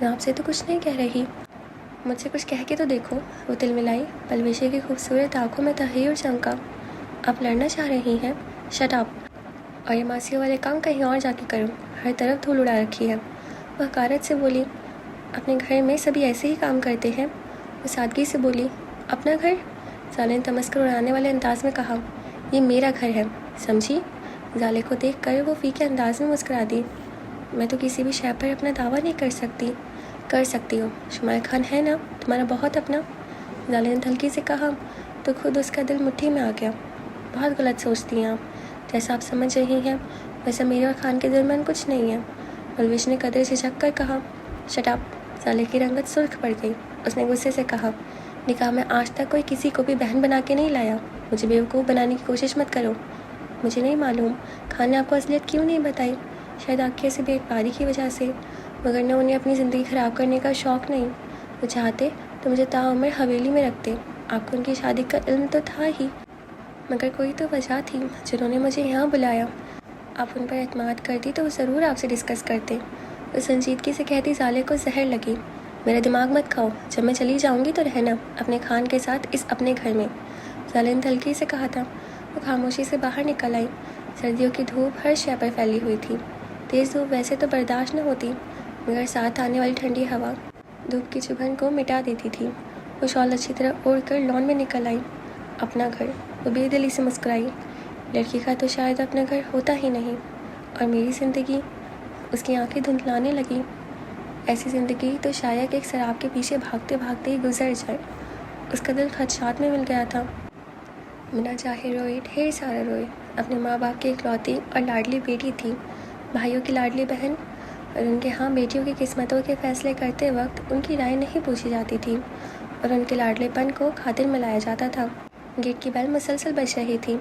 میں آپ سے تو کچھ نہیں کہہ رہی، مجھ سے کچھ کہہ کے تو دیکھو۔ وہ تل ملائی، پلویشی کی خوبصورت آنکھوں میں تحیر چمکا۔ آپ لڑنا چاہ رہی ہیں؟ شٹ اپ، اور یہ ماسیوں والے کام کہیں اور جا کے کرو، ہر طرف دھول اڑا رکھی ہے۔ وہ حقارت سے بولی، اپنے گھر میں سبھی ایسے ہی کام کرتے ہیں۔ وہ سادگی سے بولی، اپنا گھر؟ زالے نے تمسکر اڑانے والے انداز میں کہا، یہ میرا گھر ہے، سمجھی؟ زالے کو دیکھ کر وہ فیکے انداز میں مسکرا دی۔ میں تو کسی بھی شے پر اپنا دعویٰ نہیں کر سکتی۔ کر سکتی ہو، شمائل خان ہے نا تمہارا بہت اپنا؟ زالے نے دھلکی سے کہا تو خود اس کا دل مٹھی میں آ گیا۔ بہت غلط سوچتی ہیں آپ، جیسا آپ سمجھ رہی ہیں ویسا میرے اور خان کے درمیان کچھ نہیں ہے۔ پلویش نے قدر جھجک کر کہا، شٹ اپ۔ زالے کی رنگت سرخ پڑ گئی۔ اس نے غصے سے کہا، نکاح میں آج تک کوئی کسی کو بھی بہن بنا کے نہیں لایا، مجھے بیوقوف بنانے کی کوشش مت کرو۔ مجھے نہیں معلوم خان نے آپ کو اصلیت کیوں نہیں بتائی، شاید آپ کی ایسی بے اعتباری کی وجہ سے، مگر نہ انہیں اپنی زندگی خراب کرنے کا شوق نہیں۔ وہ چاہتے تو مجھے تعمر حویلی میں رکھتے، آپ کو ان کی شادی کا علم تو تھا ہی، مگر کوئی تو وجہ تھی جنہوں نے مجھے یہاں بلایا۔ آپ ان پر اعتماد کرتی تو وہ ضرور آپ سے ڈسکس کرتے۔ وہ سنجیدگی سے کہتی زالے کو زہر لگی، میرا دماغ مت کھاؤ، جب میں چلی جاؤں گی تو رہنا اپنے خان کے ساتھ اس اپنے گھر میں۔ زالے نے دھلکی سے کہا تھا۔ وہ خاموشی سے باہر نکل آئی۔ سردیوں کی دھوپ ہر شے پر پھیلی ہوئی تھی۔ تیز دھوپ ویسے تو برداشت نہ ہوتی، مگر ساتھ آنے والی ٹھنڈی ہوا دھوپ کی چبھن کو مٹا دیتی تھی۔ وہ شال اچھی طرح اوڑھ کر لان میں نکل آئی۔ اپنا گھر، وہ بے دلی سے مسکرائی، لڑکی کا تو شاید اپنا گھر ہوتا ہی نہیں، اور میری زندگی؟ اس کی آنکھیں دھندلانے لگیں۔ ایسی زندگی تو شاید ایک سراب کے پیچھے بھاگتے بھاگتے ہی گزر جائے۔ اس کا دل خدشات میں مل گیا تھا۔ بنا چاہے روئے، ڈھیر سارا روئے۔ اپنے ماں باپ کی اکلوتی اور لاڈلی بیٹی تھی، بھائیوں کی لاڈلی بہن، اور ان کے ہاں بیٹیوں کی قسمتوں کے فیصلے کرتے وقت ان کی رائے نہیں پوچھی جاتی تھی، اور ان کے لاڈلے پن کو خاطر میں لایا جاتا تھا۔ گیٹ کی بیل مسلسل بج رہی تھی۔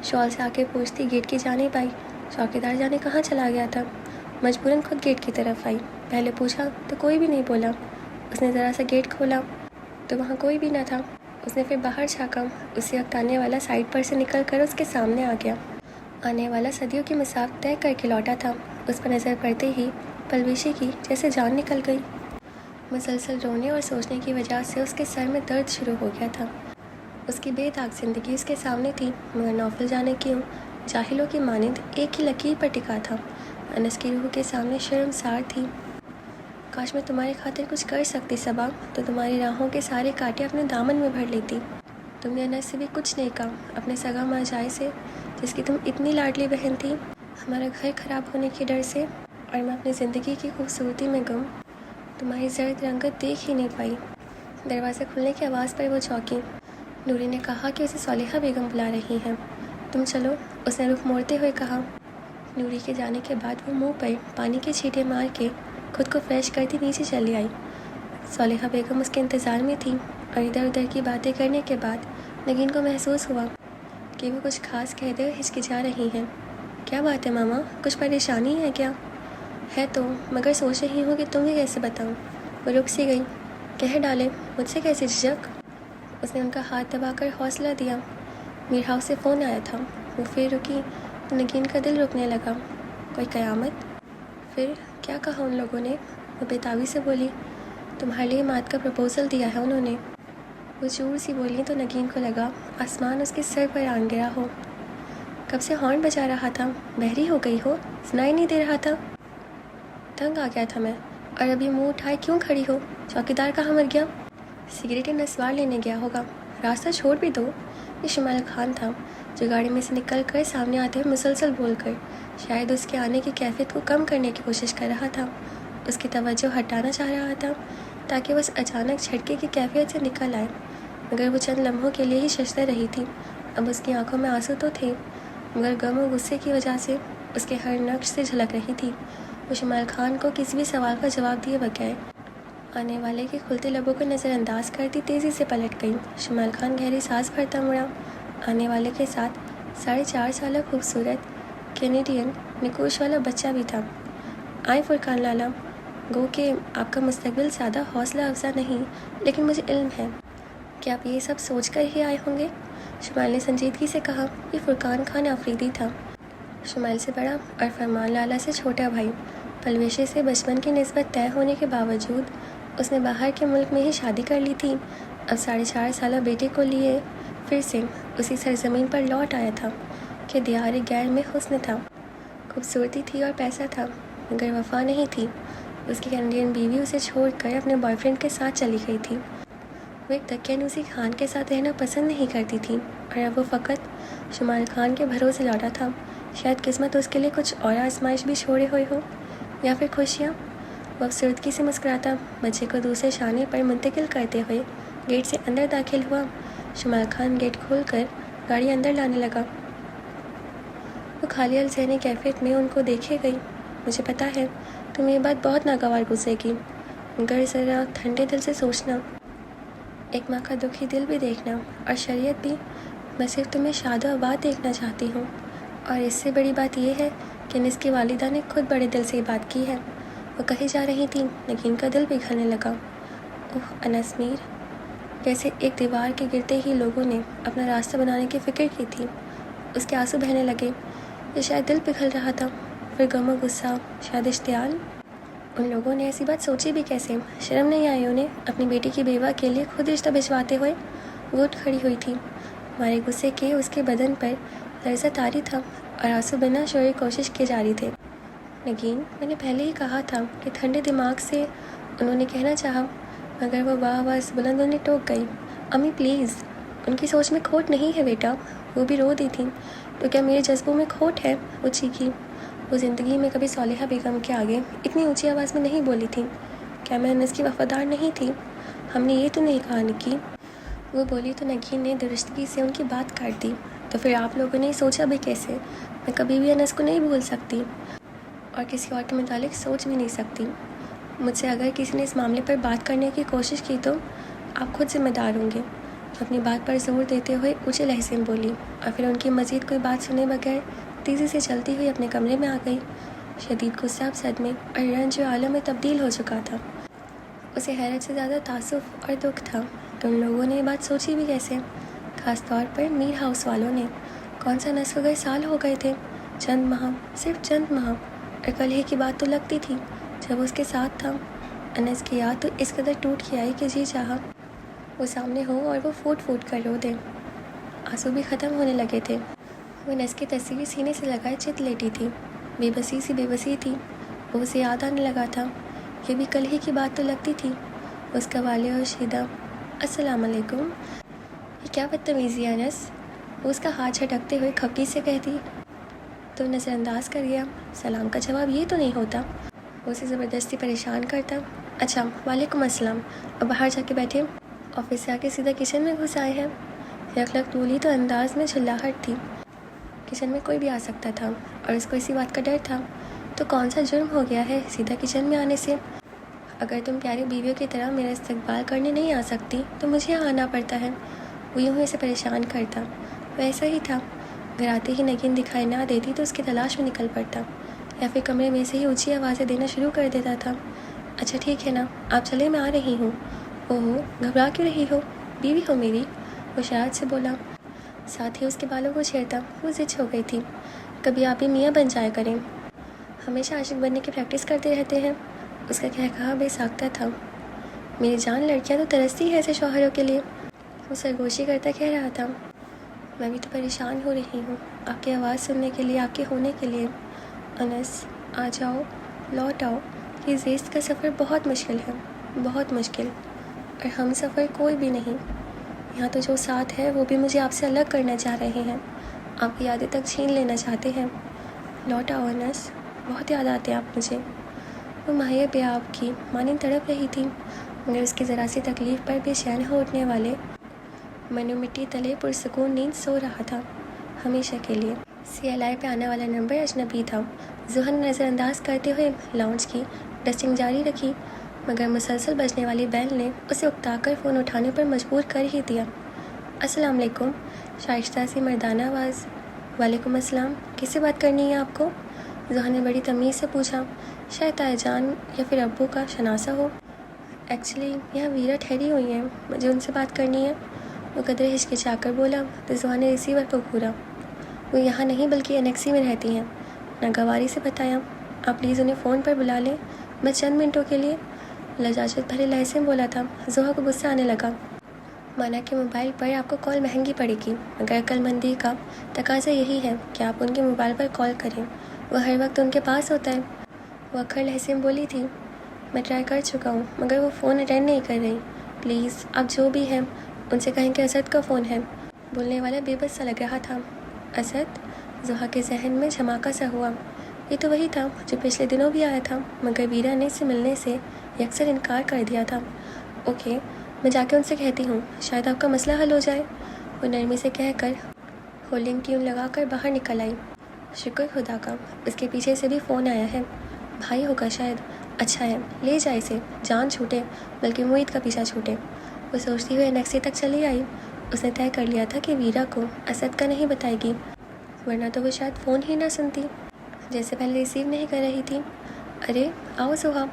شال سے آ کے پوچھتی گیٹ کی جانب آئی، چوکیدار جانے کہاں چلا گیا تھا۔ مجبوراً خود گیٹ کی طرف آئی۔ پہلے پوچھا تو کوئی بھی نہیں بولا۔ اس نے ذرا سا گیٹ کھولا تو وہاں کوئی بھی نہ تھا۔ اس نے پھر باہر جھانکا۔ اسی وقت آنے والا سائڈ پر سے نکل کر اس کے سامنے آ گیا۔ آنے والا صدیوں کی مسافت طے کر کے لوٹا تھا۔ اس پر نظر پڑتے ہی پلویشی کی جیسے جان نکل گئی۔ مسلسل رونے اور سوچنے کی وجہ سے اس کے سر میں درد شروع ہو گیا تھا۔ اس کی بے داغ زندگی اس کے سامنے تھی، مگر نوفل جانے کیوں جاہلوں کی مانند ایک ہی لکیر پر ٹکا تھا۔ انس کی روح کے سامنے شرمسار تھی۔ کاش میں تمہاری خاطر کچھ کر سکتی صبا، تو تمہاری راہوں کے سارے کانٹے اپنے دامن میں بھر لیتی۔ تم نے انس سے بھی کچھ نہیں کہا، اپنے سگا ماں جائے سے، جس کی تم اتنی لاڈلی بہن تھی، ہمارا گھر خراب ہونے کے ڈر سے، اور میں اپنی زندگی کی خوبصورتی میں گم تمہاری زرد رنگت دیکھ ہی نہیں پائی۔ دروازے کھلنے کی آواز پر وہ چونکی۔ نوری نے کہا کہ اسے صالحہ بیگم بلا رہی ہیں، تم چلو، اس نے رخ موڑتے ہوئے کہا۔ نوری کے جانے کے بعد وہ منہ پر پانی کے چھینٹے مار کے خود کو فریش کرتی نیچے چلی آئی۔ صالحہ بیگم اس کے انتظار میں تھی، اور ادھر ادھر کی باتیں کرنے کے بعد نگین کو محسوس ہوا کہ وہ کچھ خاص کہتے ہوئے ہچکچا رہی ہیں۔ کیا بات ہے ماما، کچھ پریشانی ہے کیا؟ ہے تو، مگر سوچ رہی ہوں کہ تمہیں کیسے بتاؤں۔ وہ رک سی گئی۔ کہہ ڈالے، مجھ سے کیسے جھجک؟ اس نے ان کا ہاتھ دبا کر حوصلہ دیا۔ میر ہاؤس سے فون آیا تھا۔ وہ پھر رکی تو نگین کا دل رکنے لگا۔ کوئی قیامت؟ پھر کیا کہا ان لوگوں نے؟ وہ بےتابی سے بولی، تمہارے لیے مات کا پرپوزل دیا ہے انہوں نے۔ وہ چور سی بولی تو نگین کو لگا آسمان اس کے سر پر آن گیا ہو۔ کب سے ہارن بجا رہا تھا، بہری ہو گئی ہو، سنائی نہیں دے رہا تھا؟ تنگ آ گیا تھا میں، اور ابھی منہ اٹھائے کیوں کھڑی ہو؟ چوکیدار کہاں مر گیا؟ سگریٹ نسوار لینے گیا ہوگا، راستہ چھوڑ بھی دو۔ یہ شمال خان تھا، جو گاڑی میں سے نکل کر سامنے آتے ہوئے مسلسل بول کر شاید اس کے آنے کی کیفیت کو کم کرنے کی کوشش کر رہا تھا، اس کی توجہ ہٹانا چاہ رہا تھا تاکہ وہ اس اچانک جھٹکے کی کیفیت سے نکل آئے، مگر وہ چند لمحوں کے لیے ہی ششدر رہی تھی۔ اب اس کی آنکھوں میں آنسو تو تھے، مگر غم و غصے کی وجہ سے اس کے ہر نقش سے جھلک رہی تھی۔ وہ شمال خان کو کسی بھی سوال کا جواب دیے بغیر آنے والے کے کھلتے لبوں کو نظر انداز کرتی تیزی سے پلٹ گئی۔ شمال خان گہری سانس بھرتا مڑا۔ آنے والے کے ساتھ 4.5 سالہ خوبصورت کینیڈین نکوش والا بچہ بھی تھا۔ آئیں فرقان لالا، گو کہ آپ کا مستقبل زیادہ حوصلہ افزا نہیں، لیکن مجھے علم ہے کہ آپ یہ سب سوچ کر ہی آئے ہوں گے۔ شمال نے سنجیدگی سے کہا۔ یہ فرقان خان آفریدی تھا، شمال سے بڑا اور فرمان لالا سے چھوٹا بھائی۔ پلویشے سے بچپن کی نسبت طے ہونے کے باوجود اس نے باہر کے ملک میں ہی شادی کر لی تھی۔ اب 4.5 سالہ بیٹے کو لیے پھر سے اسی سرزمین پر لوٹ آیا تھا کہ دیار غیر میں حسن تھا، خوبصورتی تھی اور پیسہ تھا، مگر وفا نہیں تھی۔ اس کی کینیڈین بیوی اسے چھوڑ کر اپنے بوائے فرینڈ کے ساتھ چلی گئی تھی۔ وہ ایک دقیانوسی خان کے ساتھ رہنا پسند نہیں کرتی تھی اور اب وہ فقط شمال خان کے بھروسے لوٹا تھا۔ شاید قسمت اس کے لیے کچھ اور آزمائش بھی چھوڑے ہوئے ہو، یا پھر خوشیاں۔ وہ افسردگی سے مسکراتا بچے کو دوسرے شانے پر منتقل کرتے ہوئے گیٹ سے اندر داخل ہوا۔ شمال خان گیٹ کھول کر گاڑی اندر لانے لگا۔ وہ خالی الذہنی کیفیت میں ان کو دیکھے گئی۔ مجھے پتا ہے تمہیں یہ بات بہت ناگوار گزرے گی، مگر ذرا ٹھنڈے دل سے سوچنا، ایک ماں کا دکھی دل بھی دیکھنا، اور شریعت بھی۔ میں صرف تمہیں شاد و آباد دیکھنا چاہتی ہوں، اور اس سے بڑی بات یہ ہے کہ انس کی والدہ نے خود بڑے دل سے یہ بات کی ہے۔ وہ کہی جا رہی تھی، نگین کا دل پگھلنے لگا۔ اوہ انس میر، جیسے ایک دیوار کے گرتے ہی لوگوں نے اپنا راستہ بنانے کی فکر کی تھی۔ اس کے آنسو بہنے لگے۔ یہ شاید دل پگھل رہا تھا، پھر غم و غصہ، شاید اشتعال۔ ان لوگوں نے ایسی بات سوچی بھی کیسے؟ شرم نہیں آئی انہیں اپنی بیٹی کی بیوہ کے لیے خود رشتہ بھجواتے ہوئے؟ وہ اٹھ کھڑی ہوئی تھی، ہمارے غصے کے اس کے بدن پر لرزہ طاری تھا اور آنسو بنا شوری کوشش کی جاری تھے۔ نگین، میں نے پہلے ہی کہا تھا کہ ٹھنڈے دماغ سے، انہوں نے کہنا چاہا، مگر وہ آواز بلند انہیں ٹوک گئی۔ امی پلیز، ان کی سوچ میں کھوٹ نہیں ہے بیٹا، وہ بھی رو دی تھی۔ تو کیا میرے جذبوں میں کھوٹ ہے؟ وہ چیخی۔ وہ زندگی میں کبھی صالحہ بیگم کے آگے اتنی اونچی آواز میں نہیں بولی تھی۔ کیا میں انس کی وفادار نہیں تھی؟ ہم نے یہ تو نہیں کہا نکی۔ وہ بولی تو نگین نے درستگی سے ان کی بات کاٹ دی۔ تو پھر آپ لوگوں نے سوچا بھی کیسے؟ میں کبھی بھی انس کو نہیں بھول سکتی اور کسی اور کے متعلق سوچ بھی نہیں سکتی۔ مجھ سے اگر کسی نے اس معاملے پر بات کرنے کی کوشش کی تو آپ خود ذمہ دار ہوں گے۔ اپنی بات پر زور دیتے ہوئے اونچے لہجے میں بولی، اور پھر ان کی مزید کوئی بات سنے بغیر تیزی سے چلتی ہوئی اپنے کمرے میں آ گئی۔ شدید غصہ، صدمے اور رنج و عالم میں تبدیل ہو چکا تھا۔ اسے حیرت سے زیادہ تعصب اور دکھ تھا کہ ان لوگوں نے یہ بات سوچی بھی کیسے، خاص طور پر میر ہاؤس والوں نے۔ کون سا نس کو گئے سال ہو گئے تھے، چند ماہ، صرف چند ماہ، اور کل ہی کی بات تو لگتی تھی جب وہ اس کے ساتھ تھا۔ انس کی یاد تو اس قدر ٹوٹ کے آئی کہ جی چاہا وہ سامنے ہو اور وہ پھوٹ پھوٹ کر رو دے۔ آنسو بھی ختم ہونے لگے تھے۔ وہ انس کی تصویر سینے سے لگائے چت لیٹی تھی، بے بسی سی بے بسی تھی۔ وہ اسے یاد آنے لگا تھا، یہ بھی کل ہی کی بات تو لگتی تھی۔ اس کا والد اور شیدہ، السلام علیکم۔ یہ کیا بدتمیزی ہے انس؟ وہ اس کا ہاتھ جھٹکتے ہوئے کھپکی سے کہتی تو نظر انداز کر گیا۔ سلام کا جواب یہ تو نہیں ہوتا۔ وہ اسے زبردستی پریشان کرتا۔ اچھا وعلیکم السلام، اب باہر جا کے بیٹھے؟ آفس سے آ کے سیدھا کچن میں گھس آئے ہیں؟ یک طولی تو انداز میں چلاہٹ تھی۔ کچن میں کوئی بھی آ سکتا تھا اور اس کو اسی بات کا ڈر تھا۔ تو کون سا جرم ہو گیا ہے سیدھا کچن میں آنے سے؟ اگر تم پیاری بیویوں کی طرح میرا استقبال کرنے نہیں آ سکتی تو مجھے یہاں آنا پڑتا ہے۔ وہ یوں ہی اسے پریشان کرتا۔ ویسا ہی تھا، گھر آتے ہی نگین دکھائی نہ دیتی تو اس کی تلاش میں نکل پڑتا، یا پھر کمرے میں سے ہی اونچی آوازیں دینا شروع کر دیتا تھا۔ اچھا ٹھیک ہے نا، آپ چلے، میں آ رہی ہوں۔ اوہو، گھبرا کیوں رہی ہو؟ بیوی ہو میری، وہ شرارت سے بولا، ساتھ ہی اس کے بالوں کو چھیڑتا۔ وہ زچ ہو گئی تھی۔ کبھی آپ بھی میاں بن جایا کریں، ہمیشہ عاشق بننے کی پریکٹس کرتے رہتے ہیں۔ اس کا کہا بے ساختہ تھا۔ میری جان، لڑکیاں تو ترستی ہیں ایسے شوہروں کے لیے، وہ سرگوشی کرتا کہہ رہا تھا۔ میں بھی تو پریشان ہو رہی ہوں آپ کی آواز سننے کے لیے، آپ کے ہونے کے لیے۔ انس آ جاؤ، لوٹ آؤ، یہ زیست کا سفر بہت مشکل ہے، بہت مشکل، اور ہم سفر کوئی بھی نہیں۔ یہاں تو جو ساتھ ہے وہ بھی مجھے آپ سے الگ کرنا چاہ رہے ہیں، آپ کی یادیں تک چھین لینا چاہتے ہیں۔ لوٹ آؤ انس، بہت یاد آتے ہیں آپ مجھے۔ وہ ماہیہ بے آپ کی مانند تڑپ رہی تھی، مگر اس کی ذرا سی تکلیف پر بے چین ہو اٹھنے والے منو مٹی تلے پرسکون نیند سو رہا تھا، ہمیشہ کے لیے۔ CLI پہ آنے والا نمبر اجنبی تھا۔ ذہن نے نظر انداز کرتے ہوئے لاؤنج کی ڈسٹنگ جاری رکھی، مگر مسلسل بجنے والی بیل نے اسے اکتا کر فون اٹھانے پر مجبور کر ہی دیا۔ السلام علیکم، شائستہ سی مردانہ آواز۔ وعلیکم السلام، کس سے بات کرنی ہے آپ کو؟ ذہن نے بڑی تمیز سے پوچھا، شاید تائی جان یا پھر ابو کا شناسہ ہو۔ ایکچولی یہاں ویرا ٹھہری ہوئی ہیں، مجھے ان سے بات کرنی ہے، وہ قدرے ہچکچا کر بولا تو ذہن نے ریسیور کو گھورا۔ وہ یہاں نہیں بلکہ انیکسی میں رہتی ہیں، ناگواری سے بتایا۔ آپ پلیز انہیں فون پر بلا لیں، بس چند منٹوں کے لیے۔ لجاجت بھرے لہجے میں بولا تھا۔ زحا کو غصہ آنے لگا۔ مانا کہ موبائل پر آپ کو کال مہنگی پڑے گی، مگر عقل مندی کا تقاضا یہی ہے کہ آپ ان کے موبائل پر کال کریں، وہ ہر وقت ان کے پاس ہوتا ہے۔ وہ اکھڑ لہجے میں بولی تھی، میں ٹرائی کر چکا ہوں مگر وہ فون اٹینڈ نہیں کر رہی، پلیز آپ جو بھی ہیں ان سے کہیں کہ اسد کا فون ہے۔ بولنے والا بے بس سا لگ رہا تھا۔ اسد؟ زحا کے ذہن میں جھماکا سا ہوا۔ یہ تو وہی تھا جو پچھلے دنوں بھی آیا تھا، مگر ویرا نے اسے ملنے سے یکسر انکار کر دیا تھا۔ اوکے، میں جا کے ان سے کہتی ہوں، شاید آپ کا مسئلہ حل ہو جائے، وہ نرمی سے کہہ کر ہولڈنگ ٹیون لگا کر باہر نکل آئی۔ شکر خدا کا، اس کے پیچھے سے بھی فون آیا ہے، بھائی ہوگا شاید۔ اچھا ہے، لے جائے اسے، جان چھوٹے بلکہ معید کا پیچھا چھوٹے۔ وہ سوچتی ہوئے نیکسے تک چلی آئی۔ اس نے طے کر لیا تھا کہ ویرا کو اسد کا نہیں بتائے گی، ورنہ تو وہ شاید فون ہی نہ سنتی، جیسے پہلے ریسیو نہیں کر رہی تھی۔ ارے آؤ زحا،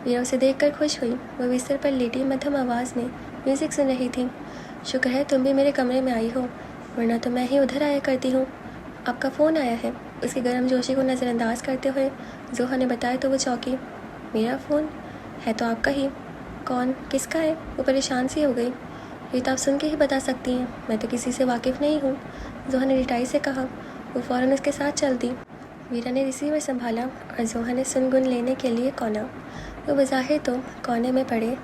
ویرا اسے دیکھ کر خوش ہوئی۔ وہ بستر پر لیٹی مدھم آواز میں میوزک سن رہی تھی۔ شکر ہے تم بھی میرے کمرے میں آئی ہو، ورنہ تو میں ہی ادھر آیا کرتی ہوں۔ آپ کا فون آیا ہے، اس کی گرم جوشی کو نظر انداز کرتے ہوئے زحا نے بتایا تو وہ چونکی۔ میرا فون ہے تو آپ کا ہی، کون کس کا ہے؟ وہ پریشان سی ہو گئی۔ یہ تو آپ سن کے ہی بتا سکتی ہیں، میں تو کسی سے واقف نہیں ہوں، زحا نے رٹائی سے کہا۔ وہ فوراً اس کے ساتھ چل دی۔ ویرا نے ریسیور سنبھالا اور زحا نے سن گن لینے کے لیے کونا۔ وہ بظاہر تو کونے میں پڑے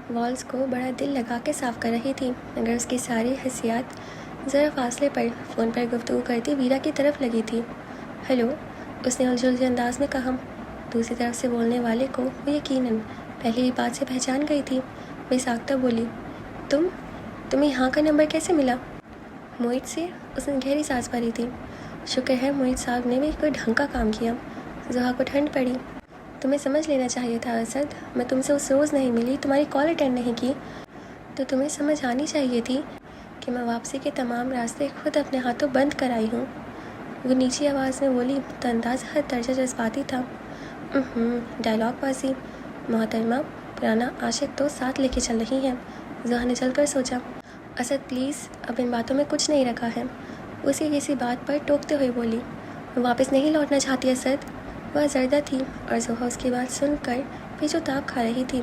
والز کو بڑا دل لگا کے صاف کر رہی تھی، مگر اس کی ساری حسیات ذرا فاصلے پر فون پر گفتگو کرتی ویرا کی طرف لگی تھی۔ ہیلو، اس نے الجھے انداز میں کہا۔ دوسری طرف سے بولنے والے کو وہ یقیناً پہلے ہی بات سے پہچان گئی تھی۔ بے ساختہ بولی، تمہیں یہاں کا نمبر کیسے ملا؟ معید سے، اس نے گہری سانس بھری تھی۔ شکر ہے معید صاحب نے بھی کوئی ڈھنگ کا کام کیا۔ زحا کو ٹھنڈ پڑی۔ تمہیں سمجھ لینا چاہیے تھا اسد، میں تم سے اس روز نہیں ملی، تمہاری کال اٹینڈ نہیں کی تو تمہیں سمجھ آنی چاہیے تھی کہ میں واپسی کے تمام راستے خود اپنے ہاتھوں بند کرائی ہوں۔ وہ نیچی آواز میں بولی تو انداز حد درجہ جذباتی تھا۔ ڈائلاگ بازی، محترمہ پرانا عاشق تو ساتھ لے کے چل رہی ہیں، زحا نے چل کر سوچا۔ اسد پلیز، اب ان باتوں میں کچھ نہیں رکھا ہے، اسی کسی بات پر ٹوکتے ہوئے بولی۔ وہ واپس نہیں لوٹنا چاہتی اسد؟ وہ زردہ تھی اور زحا اس کی بات سن کر پیچھو تاب کھا رہی تھی۔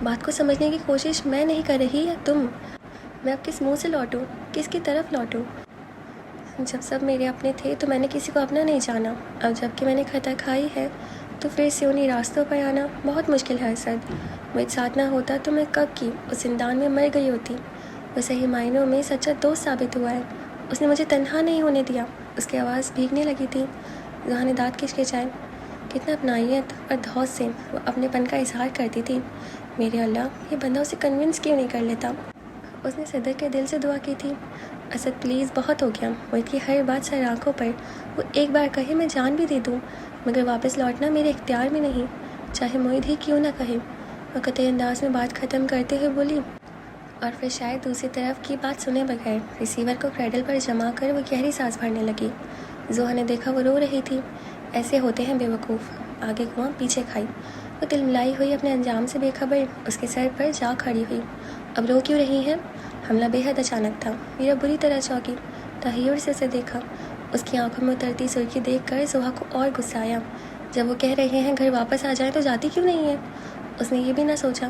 بات کو سمجھنے کی کوشش میں نہیں کر رہی یا تم؟ میں اب کس منہ سے لوٹوں، کس کی طرف لوٹوں؟ جب سب میرے اپنے تھے تو میں نے کسی کو اپنا نہیں جانا، اب جب کہ میں نے خطا کھائی ہے تو پھر سے انہیں راستوں پر آنا بہت مشکل ہے اسد۔ مجھ ساتھ نہ ہوتا تو میں کب کی اس زندان میں مر گئی ہوتی۔ وہ صحیح معنوں میں سچا دوست ثابت ہوا ہے، اس نے مجھے تنہا نہیں ہونے دیا۔ اس کی آواز بھیگنے لگی تھی۔ زحا نے دانت کھچکھچائے۔ کتنا اپنائیت اور دھوس سے وہ اپنے پن کا اظہار کرتی تھی۔ میرے اللہ، یہ بندہ اسے کنونس کیوں نہیں کر لیتا؟ اس نے صدر کے دل سے دعا کی تھی۔ اسد پلیز، بہت ہو گیا، معید کی ہر بات سر آنکھوں پر۔ وہ ایک بار کہے میں جان بھی دے دوں، مگر واپس لوٹنا میرے اختیار میں نہیں، چاہے معید ہی کیوں نہ کہے۔ وہ قطعی انداز میں بات ختم کرتے ہوئے بولی، اور پھر شاید دوسری طرف کی بات سنے بغیر ریسیور کو کریڈل پر جما کر وہ گہری سانس بھرنے لگی۔ زحا نے دیکھا وہ رو رہی تھی۔ ایسے ہوتے ہیں بے وقوف، آگے کنواں پیچھے کھائی۔ وہ دل ملائی ہوئی اپنے انجام سے بے خبر اس کے سر پر جا کھڑی ہوئی۔ اب رو کیوں رہی ہیں؟ حملہ بے حد اچانک تھا، میرا بری طرح چونکی، تحیر سے اسے دیکھا۔ اس کی آنکھوں میں اترتی سرخی دیکھ کر زحا کو اور غصہ آیا۔ جب وہ کہہ رہے ہیں گھر واپس آ جائیں تو جاتی کیوں نہیں ہے؟ اس نے یہ بھی نہ سوچا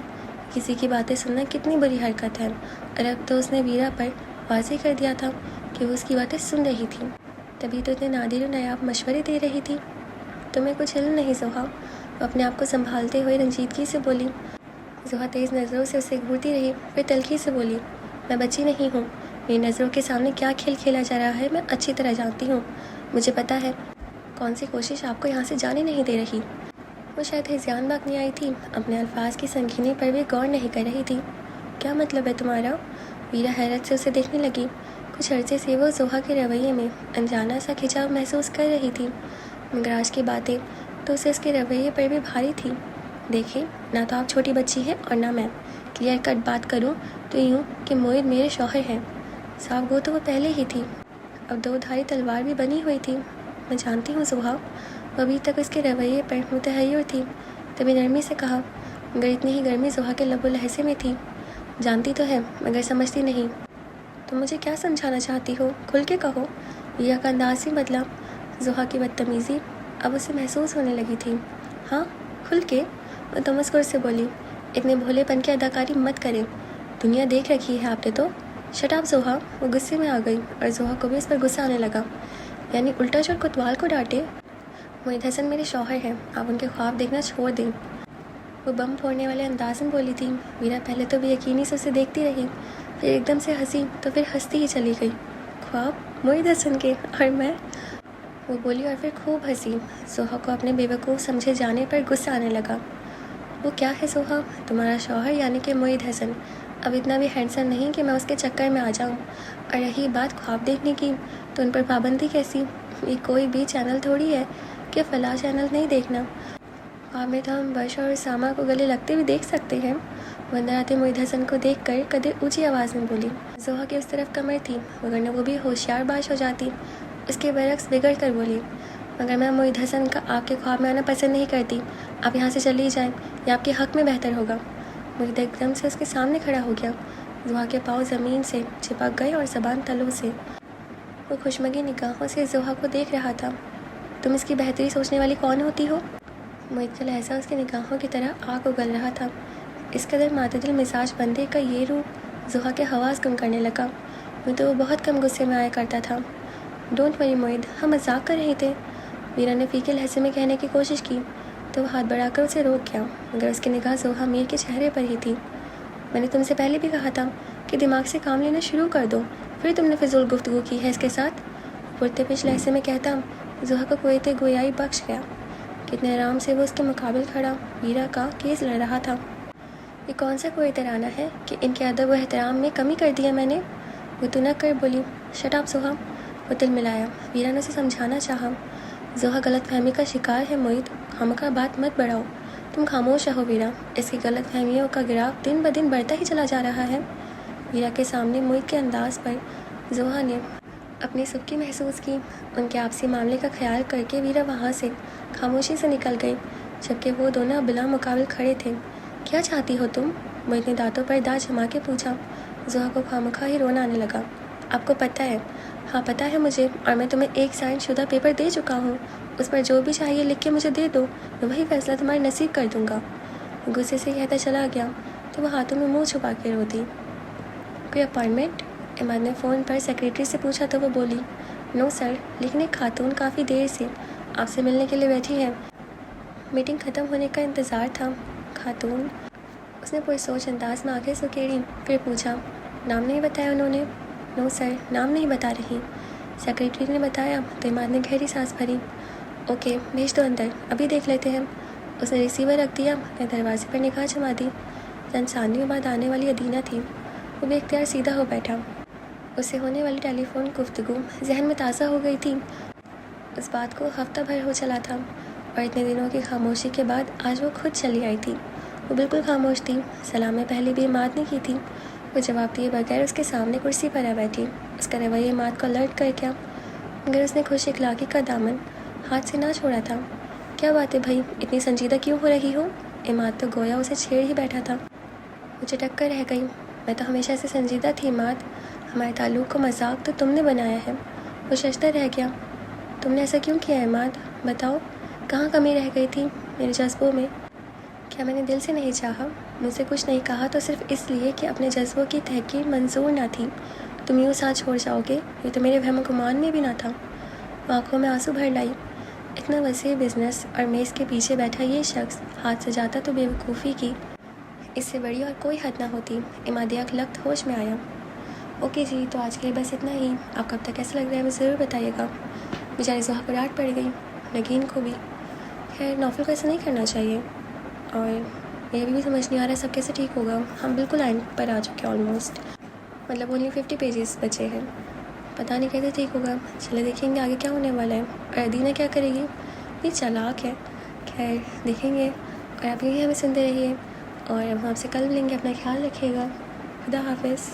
کسی کی باتیں سننا کتنی بری حرکت ہے، اور اب تو اس نے ویرا پر واضح کر دیا تھا کہ وہ اس کی باتیں سن رہی تھی، تبھی تو اتنے نادر و نایاب مشورے دے رہی تھی۔ تمہیں کچھ علم نہیں زحا، وہ اپنے آپ کو سنبھالتے ہوئے رنجیدگی سے بولی۔ زحا تیز نظروں سے اسے گھورتی رہی، پھر تلخی سے بولی، میں بچی نہیں ہوں، میری نظروں کے سامنے کیا کھیل کھیلا جا رہا ہے میں اچھی طرح جانتی ہوں۔ مجھے پتا ہے کون سی کوشش آپ کو یہاں سے جانے نہیں دے رہی۔ وہ شاید ہذیان باقی آئی تھی، اپنے الفاظ کی سنگینی پر بھی غور نہیں کر رہی تھی۔ کیا مطلب ہے تمہارا؟ ویرا حیرت سے اسے دیکھنے لگی۔ کچھ عرصے سے وہ زحا کے رویے میں انجانا سا کھنچاؤ محسوس کر رہی تھی، مگر آج کی باتیں تو اسے اس کے رویے پر بھی بھاری تھی۔ دیکھیں، نہ تو آپ چھوٹی بچی ہیں اور نہ میں، کلیئر کٹ بات کروں تو یوں کہ معید میرے شوہر ہیں، صاف گو تو وہ پہلے ہی تھی، اب دو دھاری تلوار بھی بنی ہوئی تھی۔ میں جانتی ہوں زحا، وہ ابھی تک اس کے رویے پر متحیر تھی، تبھی نرمی سے کہا، مگر اتنی ہی گرمی زحا کے لب و لہجے میں تھی۔ جانتی تو ہے مگر سمجھتی نہیں۔ تم مجھے کیا سمجھانا چاہتی ہو؟ کھل کے کہو۔ ویرا کا انداز ہی بدلا۔ زحا کی بدتمیزی اب اسے محسوس ہونے لگی تھی۔ ہاں کھل کے، تو مسکر سے بولی، اتنے بھولے پن کی اداکاری مت کریں، دنیا دیکھ رکھی ہے آپ نے تو۔ شٹ اپ زوہا، وہ غصے میں آ گئی اور زوہا کو بھی اس پر غصہ آنے لگا، یعنی الٹا چور کوتوال کو ڈانٹے۔ معید حسن میرے شوہر ہیں، آپ ان کے خواب دیکھنا چھوڑ دیں، وہ بم پھوڑنے والے انداز میں بولی تھی۔ ویرا پہلے تو بے یقینی سے اسے دیکھتی رہی، پھر ایک دم سے ہنسی، تو پھر ہنستی ہی چلی گئی۔ خواب معید حسن کے، اور میں، وہ بولی اور پھر خوب ہنسی۔ زوہا کو اپنے بے وقوف سمجھے جانے پر غصہ آنے لگا۔ وہ کیا ہے زوہا؟ تمہارا شوہر یعنی کہ معید حسن اب اتنا بھی ہینڈسم نہیں کہ میں اس کے چکر میں آ جاؤں، اور رہی بات خواب دیکھنے کی، تو ان پر پابندی کیسی؟ یہ کوئی بھی چینل تھوڑی ہے کہ فلاں چینل نہیں دیکھنا، خواب میں تو ہم برشا اور اسامہ کو گلے لگتے بھی دیکھ سکتے ہیں۔ وہ اندر آتے معید حسن کو دیکھ کر قدر اونچی آواز میں بولی۔ زوہا کی اس طرف کمر تھی، ورنہ وہ بھی ہوشیار باش ہو جاتی۔ اس کے برعکس بگڑ کر بولی، مگر میں معید حسن کا آپ کے خواب میں آنا پسند نہیں کرتی، آپ یہاں سے چلی جائیں، یہ آپ کے حق میں بہتر ہوگا۔ معید ایک دم سے اس کے سامنے کھڑا ہو گیا، زوہا کے پاؤں زمین سے چپک گئے اور زبان تلو سے۔ وہ خوشمگی نگاہوں سے زوہا کو دیکھ رہا تھا۔ تم اس کی بہتری سوچنے والی کون ہوتی ہو؟ معید کا لہجہ اس کی نگاہوں کی طرح آگ اگل رہا تھا۔ اس قدر معتدل مزاج بندے کا یہ روح زوہا کے حواس گم کرنے لگا۔ میں تو وہ بہت کم غصے میں آیا کرتا تھا۔ ڈونٹ وری معید، ہم مذاق کر رہے تھے، ویرا نے فیکے لہجے میں کہنے کی کوشش کی، تو وہ ہاتھ بڑھا کر اسے روک گیا، مگر اس کی نگاہ زوہا میر کے چہرے پر ہی تھی۔ میں نے تم سے پہلے بھی کہا تھا کہ دماغ سے کام لینا شروع کر دو، پھر تم نے فضول گفتگو کی ہے اس کے ساتھ، پرتے پیش لہجے میں کہتا زوہا کو قوت گویائی بخش گیا۔ کتنے آرام سے وہ اس کے مقابل کھڑا ویرا کا کیس لڑ رہا تھا۔ یہ کون سا کوئی ترانہ ہے کہ ان کے ادب و احترام میں کمی کر دی ہے میں نے؟ وہ تو نہ کر بولی۔ شٹ اپ زوہا، وہ دل ملایا۔ ویرا نے اسے سمجھانا چاہا، زوہا غلط فہمی کا شکار ہے معید، خامخواہ بات مت بڑھاؤ، تم خاموش رہو ویرا، اس کی غلط فہمیوں کا گراف دن بدن بڑھتا ہی چلا جا رہا ہے۔ ویرا کے سامنے معید کے انداز پر زوہا نے اپنی سبکی محسوس کی۔ ان کے آپسی معاملے کا خیال کر کے ویرا وہاں سے خاموشی سے نکل گئی، جبکہ وہ دونوں بلا مقابل کھڑے تھے۔ کیا چاہتی ہو تم؟ معید نے دانتوں پر دانت جما کے پوچھا۔ زوہا کو خامخواہ ہی رونا آنے لگا۔ آپ کو پتہ ہے؟ ہاں پتہ ہے مجھے، اور میں تمہیں ایک سائن شدہ پیپر دے چکا ہوں، اس پر جو بھی چاہیے لکھ کے مجھے دے دو، میں وہی فیصلہ تمہارے نصیب کر دوں گا۔ غصے سے کہتا چلا گیا تو وہ ہاتھوں میں منہ چھپا کے روتی۔ کوئی اپائنٹمنٹ؟ عماد نے فون پر سیکریٹری سے پوچھا تو وہ بولی، نو سر، لیکن ایک خاتون کافی دیر سے آپ سے ملنے کے لیے بیٹھی ہے۔ میٹنگ ختم ہونے کا انتظار تھا۔ خاتون؟ اس نے پرسوچ انداز میں آنکھیں سکیڑی، پھر پوچھا، نام نہیں بتایا انہوں نے؟ نو سر، نام نہیں بتا رہی۔ سیکریٹری نے بتایا تو عماد نے گہری سانس بھری۔ اوکے، بھیج دو اندر، ابھی دیکھ لیتے ہیں۔ اس نے ریسیور رکھ دیا، میں دروازے پر نگاہ جما دی۔ چند ثانیوں بعد آنے والی ادینہ تھی۔ وہ بے اختیار سیدھا ہو بیٹھا۔ اس سے ہونے والی ٹیلی فون گفتگو ذہن میں تازہ ہو گئی تھی۔ اس بات کو ہفتہ بھر ہو چلا تھا، اور اتنے دنوں کی خاموشی کے بعد آج وہ خود چلی آئی تھی۔ وہ بالکل خاموش تھی، سلام میں پہلے بھی عماد نے کی تھی۔ وہ جواب دیے بغیر اس کے سامنے کرسی پر آ بیٹھی۔ اس کا رویہ عماد کو الرٹ کر گیا، مگر اس نے خوش اخلاقی کا دامن ہاتھ سے نہ چھوڑا تھا۔ کیا بات ہے بھائی، اتنی سنجیدہ کیوں ہو رہی ہو؟ عماد تو گویا اسے چھیڑ ہی بیٹھا تھا۔ وہ چٹک کر رہ گئی۔ میں تو ہمیشہ سے سنجیدہ تھی عماد، ہمارے تعلق کو مذاق تو تم نے بنایا ہے۔ وہ ششدر رہ گیا۔ تم نے ایسا کیوں کیا عماد؟ بتاؤ، کہاں کمی رہ گئی تھی میرے جذبوں میں؟ کیا میں نے دل سے نہیں چاہا؟ مجھ سے کچھ نہیں کہا تو صرف اس لیے کہ اپنے جذبوں کی تحقیر منظور نہ تھی؟ تم یوں ساتھ چھوڑ جاؤ گے، یہ تو میرے وہم گمان میں بھی نہ تھا۔ وہ آنکھوں میں آنسو بھر لائی۔ اتنا وسیع بزنس اور میز کے پیچھے بیٹھا یہ شخص ہاتھ سے جاتا تو بے وقوفی کی اس سے بڑی اور کوئی حد نہ ہوتی۔ عماد یک لخت ہوش میں آیا۔ اوکے جی، تو آج کے لیے بس اتنا ہی۔ آپ کو اب تک کیسا لگ رہا ہے وہ ضرور بتائیے گا۔ بیچاری زوہا کو ڈانٹ پڑ گئی، نگین کو بھی۔ خیر، نوفل کو ایسا نہیں کرنا چاہیے، اور یہ بھی سمجھ نہیں آ رہا سب کیسے ٹھیک ہوگا۔ ہم بالکل اینڈ پر آ چکے آلموسٹ، مطلب اونلی 50 پیجز بچے ہیں، پتہ نہیں کیسے ٹھیک ہوگا۔ چلے دیکھیں گے آگے کیا ہونے والا ہے، اور ادینہ کیا کرے گی، یہ چالاک ہے۔ خیر دیکھیں گے، اور آپ یہی ہمیں سنتے رہیے، اور ہم آپ سے کل ملیں گے۔ اپنا خیال رکھیے گا۔ خدا حافظ۔